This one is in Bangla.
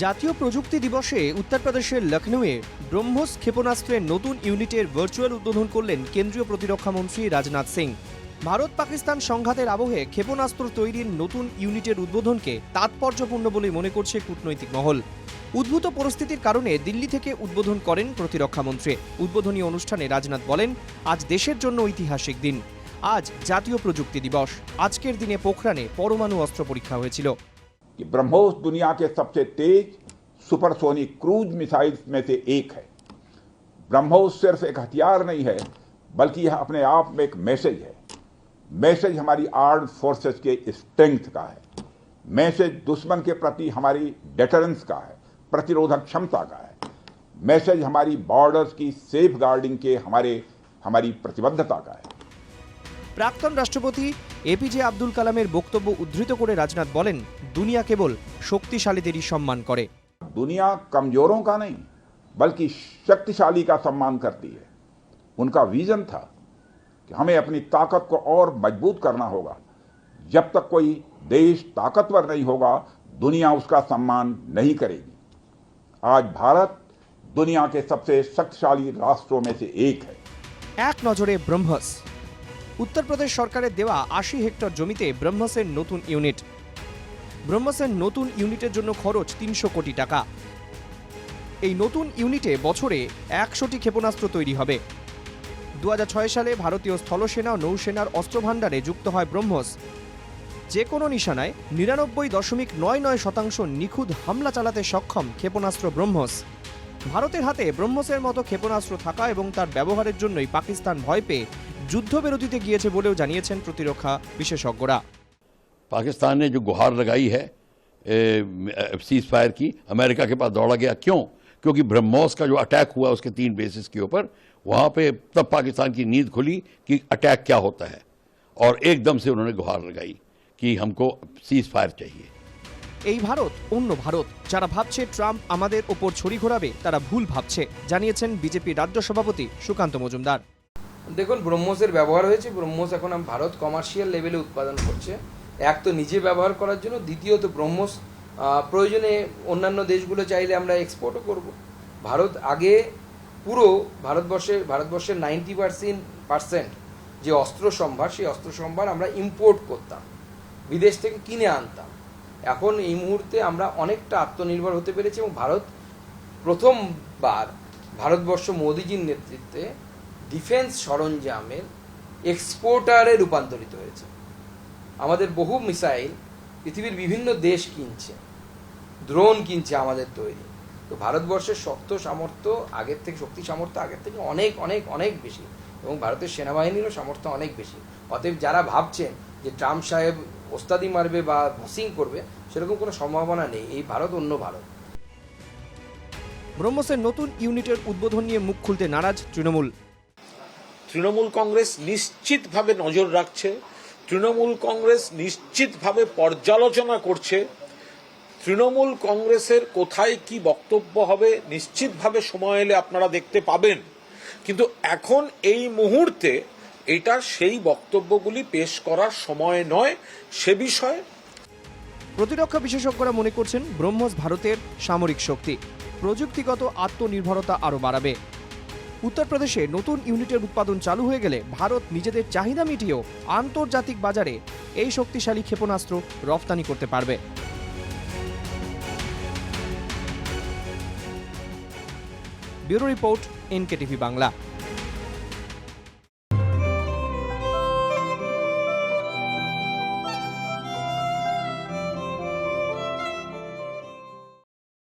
জাতীয় প্রযুক্তি দিবসে উত্তরপ্রদেশের লখনৌয়ে ব্রহ্মোস ক্ষেপণাস্ত্রের নতুন ইউনিটের ভার্চুয়াল উদ্বোধন করলেন কেন্দ্রীয় প্রতিরক্ষামন্ত্রী রাজনাথ সিং। ভারত পাকিস্তান সংঘাতের আবহে ক্ষেপণাস্ত্র তৈরির নতুন ইউনিটের উদ্বোধনকে তাৎপর্যপূর্ণ বলে মনে করছে কূটনৈতিক মহল। উদ্ভূত পরিস্থিতির কারণে দিল্লি থেকে উদ্বোধন করেন প্রতিরক্ষামন্ত্রী। উদ্বোধনী অনুষ্ঠানে রাজনাথ বলেন, আজ দেশের জন্য ঐতিহাসিক দিন। আজ জাতীয় প্রযুক্তি দিবস। আজকের দিনে পোখরানে পরমাণু অস্ত্র পরীক্ষা হয়েছিল। कि ब्रह्मोस दुनिया के सबसे तेज सुपरसोनिक क्रूज मिसाइल्स में से एक है। ब्रह्मोस सिर्फ एक हथियार नहीं है, बल्कि यह अपने आप में एक मैसेज है। मैसेज हमारी आर्म्ड फोर्सेस के स्ट्रेंथ का है। मैसेज दुश्मन के प्रति हमारी डेटरेंस का है, प्रतिरोधक क्षमता का है। मैसेज हमारी बॉर्डर्स की सेफ गार्डिंग के हमारी प्रतिबद्धता का है। প্রাক্তন রাষ্ট্রপতি এপিজে আব্দুল কালামের বক্তব্য উদ্ধৃত করে রাজনাথ বলেন, দুনিয়া কেবল শক্তিশালীদেরই সম্মান করে। दुनिया कमजोरों का नहीं, बल्कि शक्तिशाली का सम्मान करती है। उनका विजन था कि हमें अपनी ताकत को और मजबूत करना होगा। जब तक कोई देश ताकतवर नहीं होगा, दुनिया उसका सम्मान नहीं करेगी। आज भारत दुनिया के सबसे शक्तिशाली राष्ट्रों में से एक है। এক নজরে ব্রহ্মস। উত্তরপ্রদেশ সরকারের দেওয়া ৮০ হেক্টর জমিতে ব্রহ্মসের নতুন ইউনিট। ব্রহ্মসের নতুন ইউনিটের জন্য খরচ ৩০০ কোটি টাকা। এই নতুন ইউনিটে বছরে ১০০টি ক্ষেপণাস্ত্র তৈরি হবে। ২০০৬ সালে ভারতীয় স্থলসেনা ও নৌসেনার অস্ত্রভাণ্ডারে যুক্ত হয় ব্রহ্মস। যে কোনো নিশানায় ৯৯.৯৯% নিখুঁত হামলা চালাতে সক্ষম ক্ষেপণাস্ত্র ব্রহ্মস। ভারতের হাতে ব্রহ্মসের মতো ক্ষেপণাস্ত্র থাকা এবং তার ব্যবহারের জন্যই পাকিস্তান ভয় পেয়ে যুদ্ধবিরতিতে গিয়েছে বলেও জানিয়েছেন প্রতিরক্ষা বিশেষজ্ঞরা। पाकिस्तान ने जो गुहार लगाई है सीज फायर की, अमेरिका के पास दौड़ा गया। क्यों? क्योंकि ब्रह्मोस का जो अटैक हुआ उसके 3 बेसिस के ऊपर, वहां पे तब पाकिस्तान की नींद खुली कि अटैक क्या होता है, और एकदम से उन्होंने गुहार लगाई कि हमको सीज फायर चाहिए। এই ভারত অন্য ভারত। যারা ভাবছে ট্রাম্প আমাদের ওপর ছড়ি ঘোরাবে, তারা ভুল ভাবছে, জানিয়েছেন বিজেপি রাজ্য সভাপতি সুকান্ত মজুমদার। দেখুন, ব্রহ্মসের ব্যবহার হয়েছে। ব্রহ্মস এখন ভারত কমার্শিয়াল লেভেলে উৎপাদন করছে। এক তো নিজে ব্যবহার করার জন্য, দ্বিতীয়ত ব্রহ্মস প্রয়োজনে অন্যান্য দেশগুলো চাইলে আমরা এক্সপোর্টও করব। ভারত আগে পুরো ভারতবর্ষের 90% যে অস্ত্র সম্ভার, সেই অস্ত্র সম্ভার আমরা ইম্পোর্ট করতাম, বিদেশ থেকে কিনে আনতাম। এখন এই মুহূর্তে আমরা অনেকটা আত্মনির্ভর হতে পেরেছি এবং ভারত প্রথমবার ভারতবর্ষ মোদিজির নেতৃত্বে ডিফেন্স সরঞ্জামের এক্সপোর্টারে রূপান্তরিত হয়েছে। আমাদের বহু মিসাইল পৃথিবীর বিভিন্ন দেশ কিনছে, ড্রোন কিনছে আমাদের তৈরি। তো ভারতবর্ষের শক্তি সামর্থ্য আগের থেকে অনেক অনেক অনেক বেশি, এবং ভারতের সেনাবাহিনীরও সামর্থ্য অনেক বেশি। অতএব যারা ভাবছেন যে ট্রাম্প সাহেব ওস্তাদি মারবে বা বসিং করবে, সেরকম কোনো সম্ভাবনা নেই। এই ভারত অন্য ভারত। ব্রহ্মসের নতুন ইউনিটের উদ্বোধন নিয়ে মুখ খুলতে নারাজ তৃণমূল। তৃণমূল কংগ্রেস নিশ্চিতভাবে নজর রাখছে, তৃণমূল কংগ্রেস নিশ্চিতভাবে পর্যালোচনা করছে। তৃণমূল কংগ্রেসের কোথায় কি বক্তব্য হবে নিশ্চিতভাবে সময় এলে আপনারা দেখতে পাবেন, কিন্তু এখন এই মুহূর্তে এটা সেই বক্তব্যগুলি পেশ করার সময় নয়। সে বিষয়ে প্রতিরক্ষা বিশেষজ্ঞরা মনে করছেন, ব্রহ্মস ভারতের সামরিক শক্তি, প্রযুক্তিগত আত্মনির্ভরতা আরও বাড়াবে। উত্তরপ্রদেশে নতুন ইউনিটের উৎপাদন চালু হয়ে গেলে ভারত নিজেদের চাহিদা মিটিয়েও আন্তর্জাতিক বাজারে এই শক্তিশালী ক্ষেপণাস্ত্র রফতানি করতে পারবে। Bureau report, NKTV Bangla.